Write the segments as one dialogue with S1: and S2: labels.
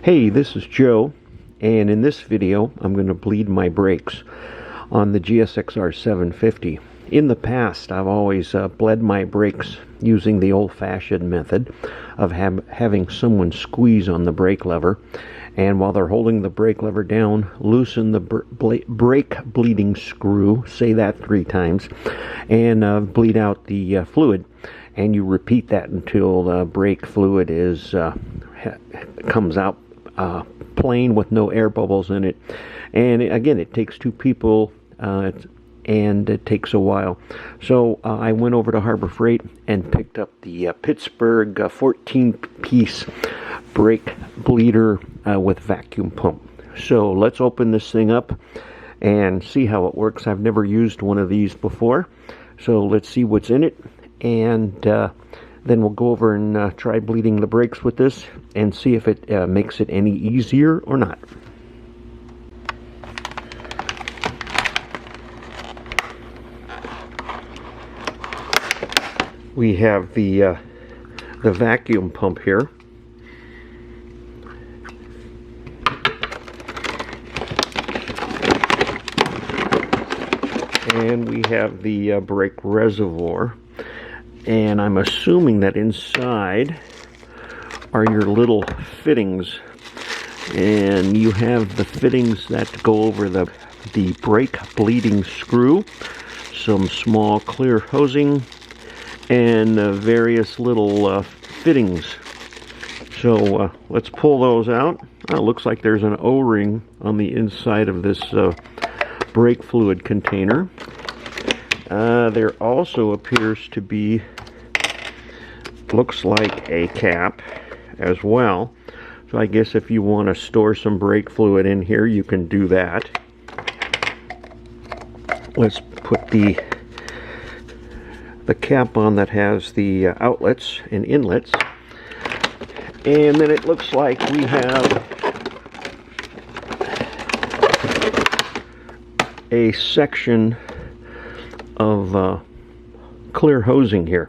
S1: Hey, this is Joe, and in this video I'm going to bleed my brakes on the GSXR 750. In the past, I've always bled my brakes using the old-fashioned method of having someone squeeze on the brake lever, and while they're holding the brake lever down, loosen the brake bleeding screw, say that 3 times, and bleed out the fluid. And you repeat that until the brake fluid comes out plain with no air bubbles in it. And again, it takes 2 people, and it takes a while. So I went over to Harbor Freight and picked up the Pittsburgh 14-piece brake bleeder with vacuum pump. So let's open this thing up and see how it works. I've never used one of these before, so let's see what's in it, and then we'll go over and try bleeding the brakes with this and see if it makes it any easier or not. We have the vacuum pump here. And we have the brake reservoir. And I'm assuming that inside are your little fittings. And you have the fittings that go over the brake bleeding screw, some small clear hosing, and various little fittings. So let's pull those out. Oh, it looks like there's an O-ring on the inside of this brake fluid container. There also appears to be, looks like a cap as well. So I guess if you want to store some brake fluid in here, you can do that. Let's put the cap on that has the outlets and inlets. And then it looks like we have a section of clear hosing here.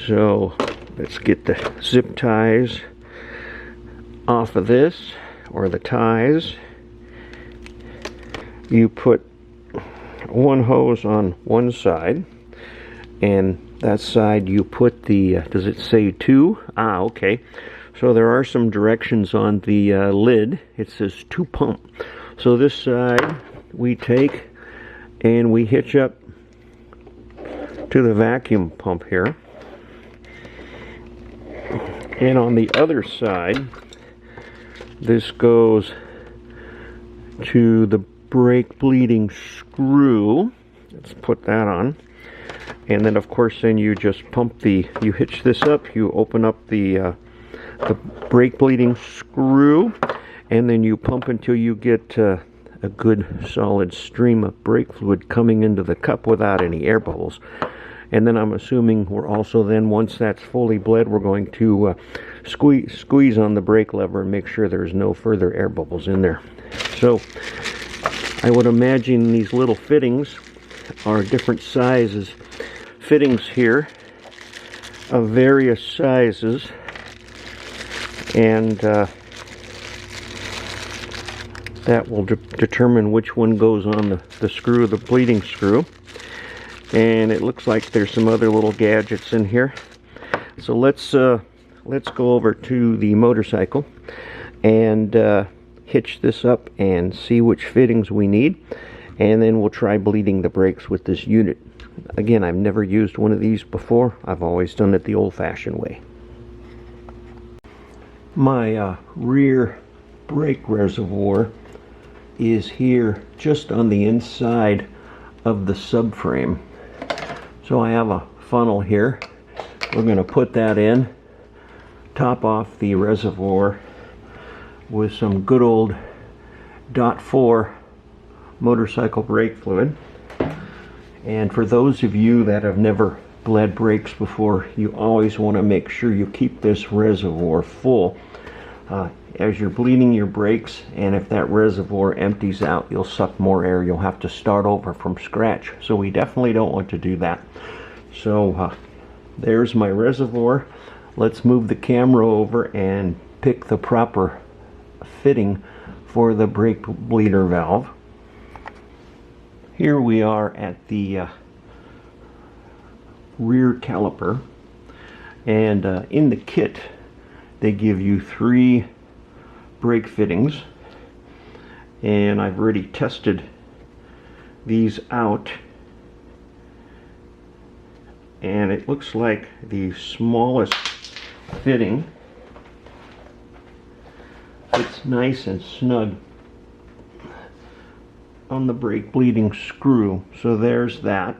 S1: So let's get the zip ties off of this, or the ties. You put one hose on one side, and that side you put the, does it say 2? Ah, okay. So there are some directions on the lid. It says 2 pump. So this side we take and we hitch up to the vacuum pump here. And on the other side, this goes to the brake bleeding screw. Let's put that on. And then of course then you just pump you hitch this up, you open up the brake bleeding screw, and then you pump until you get a good solid stream of brake fluid coming into the cup without any air bubbles. And then I'm assuming we're also then, once that's fully bled, we're going to squeeze on the brake lever and make sure there's no further air bubbles in there. So I would imagine these little fittings are different sizes. Fittings here of various sizes, and that will determine which one goes on the screw, the bleeding screw. And it looks like there's some other little gadgets in here. So let's go over to the motorcycle and hitch this up and see which fittings we need, and then we'll try bleeding the brakes with this unit. Again, I've never used one of these before. I've always done it the old-fashioned way. My rear brake reservoir is here just on the inside of the subframe. So I have a funnel here. We're going to put that in, top off the reservoir with some good old .4 motorcycle brake fluid. And for those of you that have never bled brakes before, you always want to make sure you keep this reservoir full as you're bleeding your brakes, and if that reservoir empties out, you'll suck more air. You'll have to start over from scratch. So we definitely don't want to do that. So there's my reservoir. Let's move the camera over and pick the proper fitting for the brake bleeder valve. Here we are at the rear caliper, and in the kit they give you 3 brake fittings, and I've already tested these out, and it looks like the smallest fitting fits nice and snug on the brake bleeding screw. So there's that.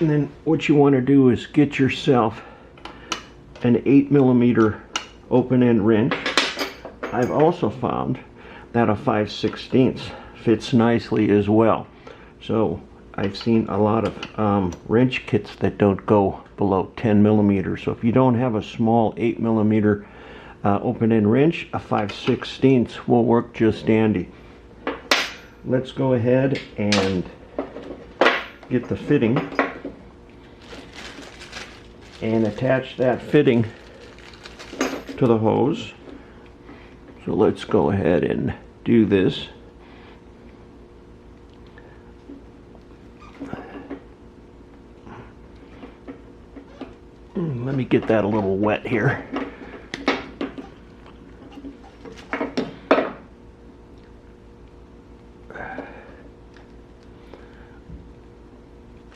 S1: And then what you want to do is get yourself an 8mm open end wrench. I've also found that a 5/16 fits nicely as well. So I've seen a lot of wrench kits that don't go below 10mm. So if you don't have a small 8mm open end wrench, a 5/16 will work just dandy. Let's go ahead and get the fitting and attach that fitting to the hose. So let's go ahead and do this. Let me get that a little wet here.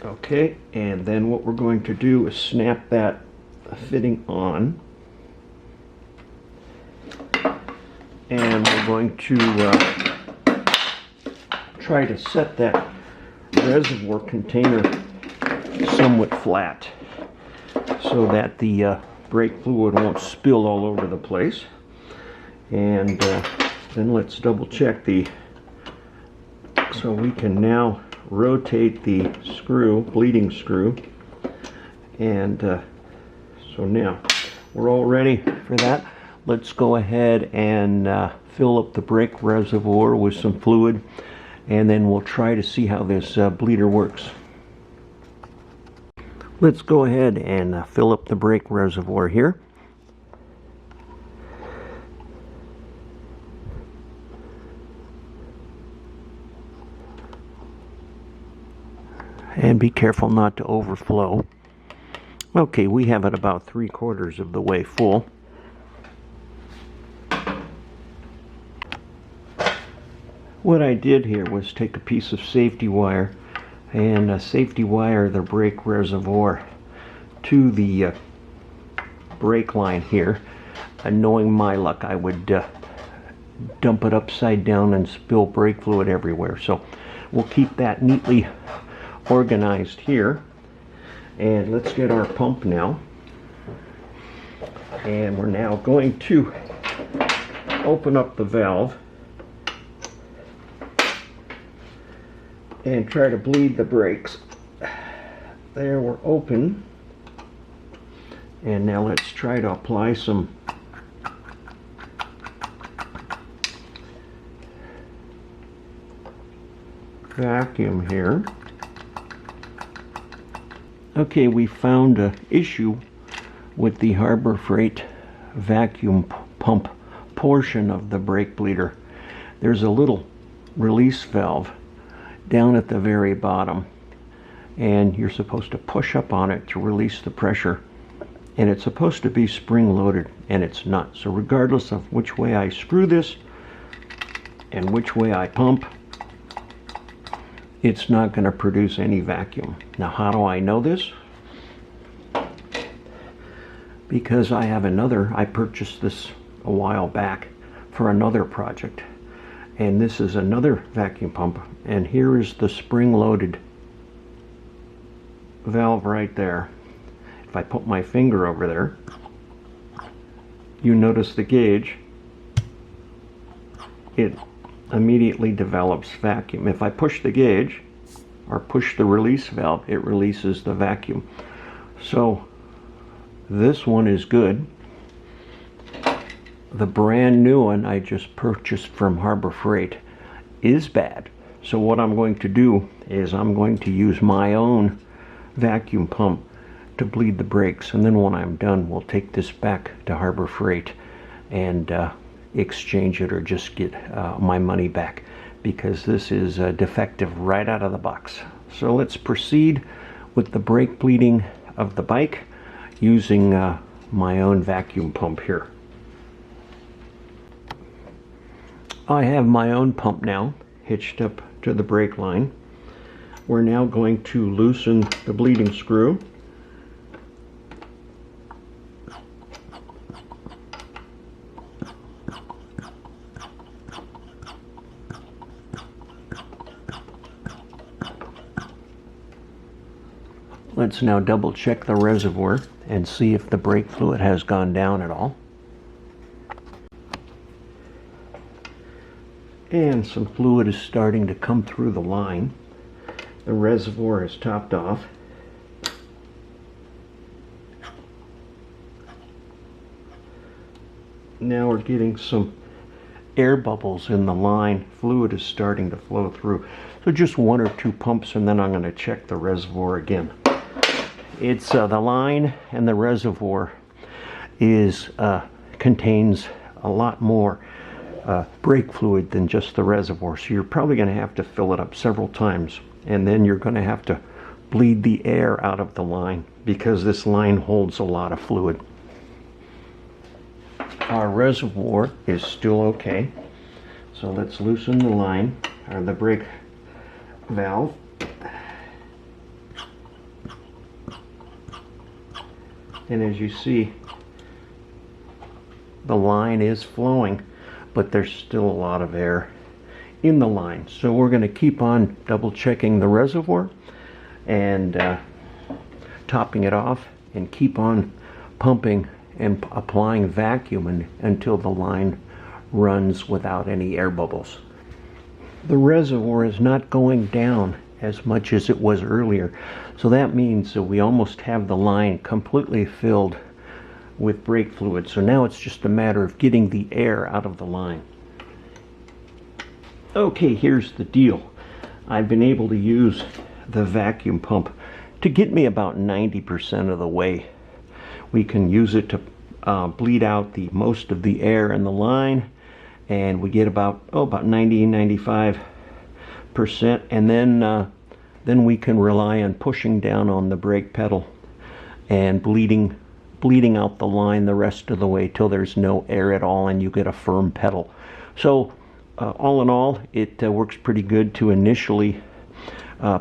S1: Okay, and then what we're going to do is snap that fitting on, and we're going to try to set that reservoir container somewhat flat so that the brake fluid won't spill all over the place. And then let's double check so we can now rotate the screw, bleeding screw, and so now we're all ready for that. Let's go ahead and fill up the brake reservoir with some fluid, and then we'll try to see how this bleeder works. Let's go ahead and fill up the brake reservoir here. And be careful not to overflow. Okay, we have it about 3/4 of the way full. What I did here was take a piece of safety wire and safety wire the brake reservoir to the brake line here. And knowing my luck, I would dump it upside down and spill brake fluid everywhere. So we'll keep that neatly organized here. And let's get our pump now. And we're now going to open up the valve and try to bleed the brakes. There, we're open. And now let's try to apply some vacuum here. Okay, we found an issue with the Harbor Freight vacuum pump portion of the brake bleeder. There's a little release valve down at the very bottom, and you're supposed to push up on it to release the pressure, and it's supposed to be spring loaded, and it's not. So regardless of which way I screw this and which way I pump, it's not going to produce any vacuum. Now, how do I know this? Because I have I purchased this a while back for another project, and this is another vacuum pump, and here is the spring-loaded valve right there. If I put my finger over there, you notice the gauge, it immediately develops vacuum. If I push the gauge or push the release valve, it releases the vacuum. So this one is good. The brand new one I just purchased from Harbor Freight is bad. So what I'm going to do is I'm going to use my own vacuum pump to bleed the brakes, and then when I'm done, we'll take this back to Harbor Freight and exchange it or just get my money back, because this is defective right out of the box. So let's proceed with the brake bleeding of the bike using my own vacuum pump here. I have my own pump now hitched up to the brake line. We're now going to loosen the bleeding screw. Let's now double check the reservoir and see if the brake fluid has gone down at all. And some fluid is starting to come through the line. The reservoir is topped off. Now we're getting some air bubbles in the line. Fluid is starting to flow through. So just one or two pumps and then I'm going to check the reservoir again. It's the line and the reservoir is contains a lot more brake fluid than just the reservoir, so you're probably going to have to fill it up several times, and then you're going to have to bleed the air out of the line because this line holds a lot of fluid. Our reservoir is still okay, so let's loosen the line or the brake valve. And as you see, the line is flowing, but there's still a lot of air in the line. So we're going to keep on double checking the reservoir and topping it off, and keep on pumping and applying vacuum until the line runs without any air bubbles. The reservoir is not going down as much as it was earlier, so that means that we almost have the line completely filled with brake fluid. So now it's just a matter of getting the air out of the line. Okay, here's the deal. I've been able to use the vacuum pump to get me about 90% of the way. We can use it to bleed out the most of the air in the line, and we get about 90-95%, and then we can rely on pushing down on the brake pedal and bleeding out the line the rest of the way till there's no air at all and you get a firm pedal. So all in all, it works pretty good to initially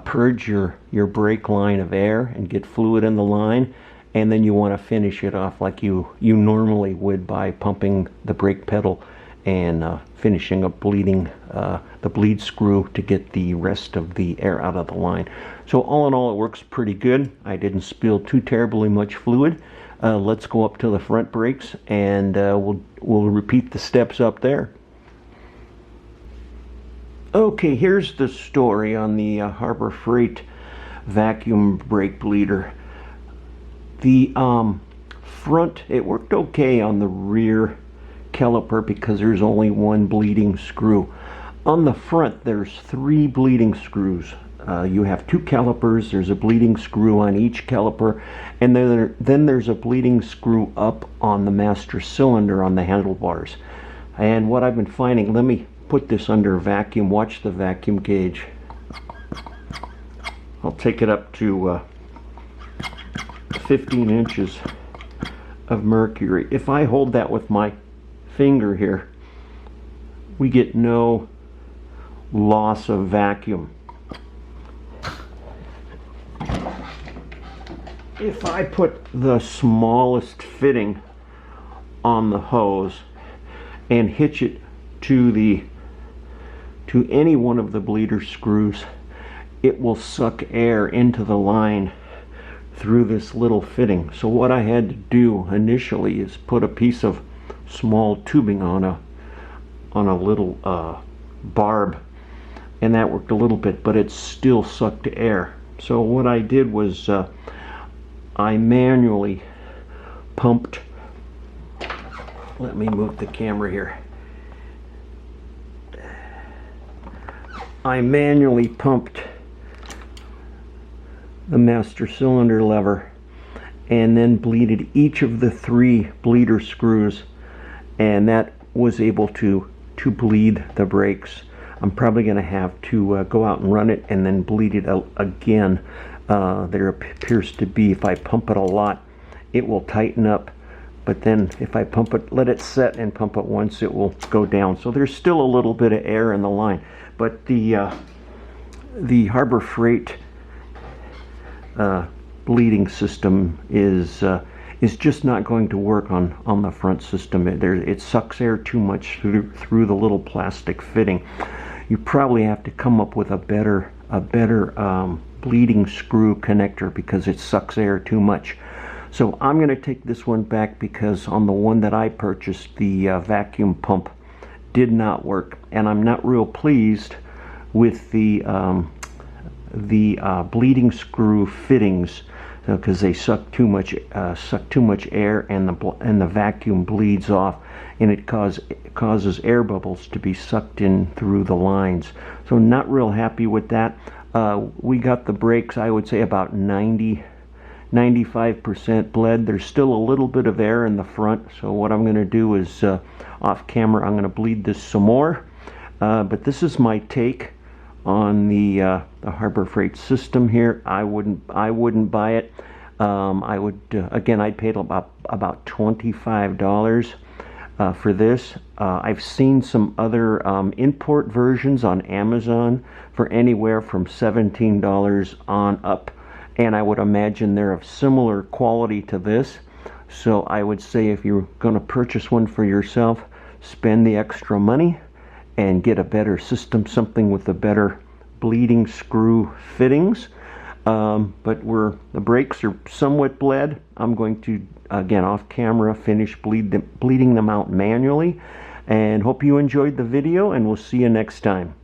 S1: purge your brake line of air and get fluid in the line, and then you want to finish it off like you normally would by pumping the brake pedal and finishing up bleeding the bleed screw to get the rest of the air out of the line. So all in all, it works pretty good. I didn't spill too terribly much fluid. Let's go up to the front brakes and we'll repeat the steps up there. Okay, here's the story on the Harbor Freight vacuum brake bleeder. The front, it worked okay on the rear caliper because there's only one bleeding screw. On the front, there's 3 bleeding screws. You have 2 calipers. There's a bleeding screw on each caliper, and then there's a bleeding screw up on the master cylinder on the handlebars. And what I've been finding, let me put this under vacuum. Watch the vacuum gauge. I'll take it up to 15 inches of mercury. If I hold that with my finger here, we get no loss of vacuum. If I put the smallest fitting on the hose and hitch it to any one of the bleeder screws, it will suck air into the line through this little fitting. So what I had to do initially is put a piece of small tubing on a little barb, and that worked a little bit, but it still sucked air. So what I did was I manually pumped, let me move the camera here. I manually pumped the master cylinder lever and then bleeded each of the 3 bleeder screws, and that was able to bleed the brakes. I'm probably going to have to go out and run it and then bleed it out again. There appears to be, if I pump it a lot, it will tighten up, but then if I pump it, let it set and pump it once, it will go down. So there's still a little bit of air in the line, but the Harbor Freight bleeding system is just not going to work on the front system. It sucks air too much through the little plastic fitting. You probably have to come up with a better bleeding screw connector because it sucks air too much. So I'm going to take this one back because on the one that I purchased, the vacuum pump did not work, and I'm not real pleased with the bleeding screw fittings because they suck too much air, and the vacuum bleeds off, and it causes air bubbles to be sucked in through the lines. So not real happy with that. We got the brakes, I would say about 95% bled. There's still a little bit of air in the front, so what I'm going to do is off camera I'm going to bleed this some more. But this is my take on the Harbor Freight system here. I wouldn't buy it. I would again, I paid about $25 for this. I've seen some other import versions on Amazon for anywhere from $17 on up, and I would imagine they're of similar quality to this. So I would say if you're going to purchase one for yourself, spend the extra money and get a better system, something with a better bleeding screw fittings. But the brakes are somewhat bled. I'm going to, again, off camera, finish bleeding them out manually. And hope you enjoyed the video, and we'll see you next time.